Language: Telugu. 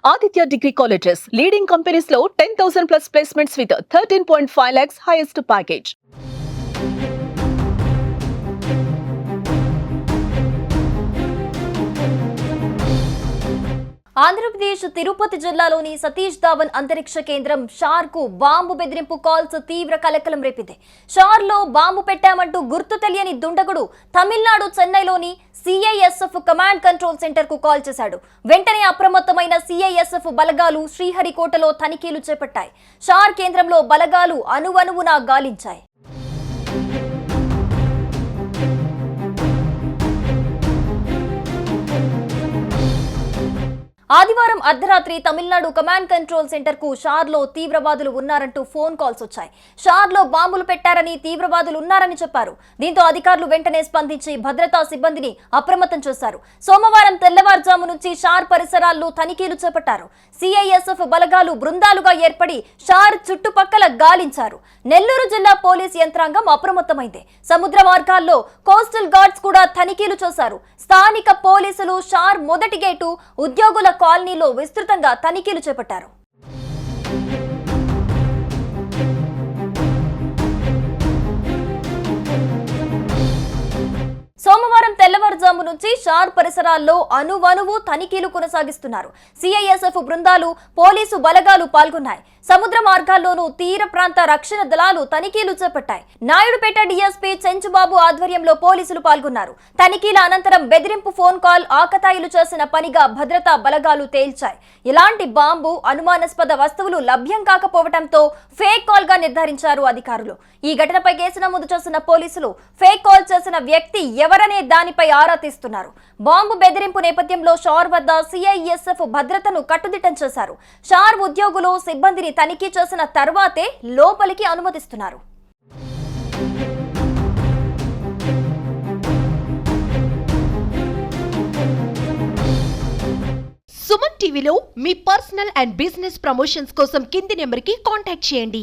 Aditya Degree Colleges, leading companies లో 10,000 plus placements with 13.5 lakhs highest package. Andhra Pradesh Tirupati జిల్లాలోని సతీష్ ధావన్ అంతరిక్ష కేంద్రం షార్ కు బాంబు బెదిరింపు కాల్స్ తీవ్ర కలకలం రేపింది. షార్ లో బాంబు పెట్టామంటూ గుర్తు తెలియని దుండగుడు తమిళనాడు చెన్నైలోని సిఐఎస్ఎఫ్ కమాండ్ కంట్రోల్ సెంటర్ కు కాల్ చేశాడు. వెంటనే అప్రమత్తమైన సిఐఎస్ఎఫ్ బలగాలు శ్రీహరికోటలో తనిఖీలు చేపట్టాయి. షార్ కేంద్రంలో బలగాలు అణువణువునా గాలించాయి. ఆదివారం అర్ధరాత్రి తమిళనాడు కమాండ్ కంట్రోల్ సెంటర్ కు షార్ లో తీవ్రవాదులు ఉన్నారంటూ ఫోన్ కాల్స్ వచ్చాయి. షార్ లో బాంబులు పెట్టారని, తీవ్రవాదులు ఉన్నారని చెప్పారు. దీంతో అధికారులు వెంటనే స్పందించి భద్రతా సిబ్బందిని అప్రమత్తం చేశారు. సోమవారం తెల్లవారుజాము నుంచి షార్ పరిసరాల్లో తనిఖీలు చేపట్టారు. సిఐఎస్ఎఫ్ బలగాలు బృందాలుగా ఏర్పడి షార్ చుట్టుపక్కల గాలించారు. నెల్లూరు జిల్లా పోలీస్ యంత్రాంగం అప్రమత్తమైంది. సముద్ర మార్గాల్లో కోస్టల్ గార్డ్స్ కూడా తనిఖీలు చేశారు. స్థానిక పోలీసులు షార్ మొదటి గేటు, ఉద్యోగుల కాలనీలో విస్తృతంగా తనిఖీలు చేపట్టారు. సోమవారం తెల్లవారుజాము నుంచి షార్ పరిసరాల్లో అణువణువు తనిఖీలు కొనసాగిస్తున్నారు. సిఐఎస్ఎఫ్ బృందాలు, పోలీసు బలగాలు పాల్గొన్నాయి. సముద్ర మార్గాల్లోనూ తీర ప్రాంత రక్షణ దళాలు తనిఖీలు చేపట్టాయి. నాయుడుపేట డీఎస్పీ చెంచుబాబు ఆధ్వర్యంలో పోలీసులు పాల్గొన్నారు. తనిఖీల అనంతరం బెదిరింపు ఫోన్ కాల్ ఆకతాయిలు చేసిన పనిగా భద్రతా బలగాలు తేల్చాయి. ఇలాంటి బాంబు, అనుమానాస్పద వస్తువులు లభ్యం కాకపోవడంతో ఫేక్ కాల్ గా నిర్ధారించారు అధికారులు. ఈ ఘటనపై కేసు నమోదు చేసిన పోలీసులు ఫేక్ కాల్ చేసిన వ్యక్తి ఎవరనే దానిపై ఆరా తీస్తున్నారు. బాంబు బెదిరింపు నేపథ్యంలో షార్ వద్ద సిఐఎస్ఎఫ్ భద్రతను కట్టుదిట్టం చేశారు. షార్ ఉద్యోగులు, సిబ్బందిని తనిఖీ చేసిన తర్వాతే లోపలికి అనుమతిస్తున్నారు. సుమన్ టీవీలో మీ పర్సనల్ అండ్ బిజినెస్ ప్రమోషన్స్ కోసం కింది నెంబర్కి కాంటాక్ట్ చేయండి.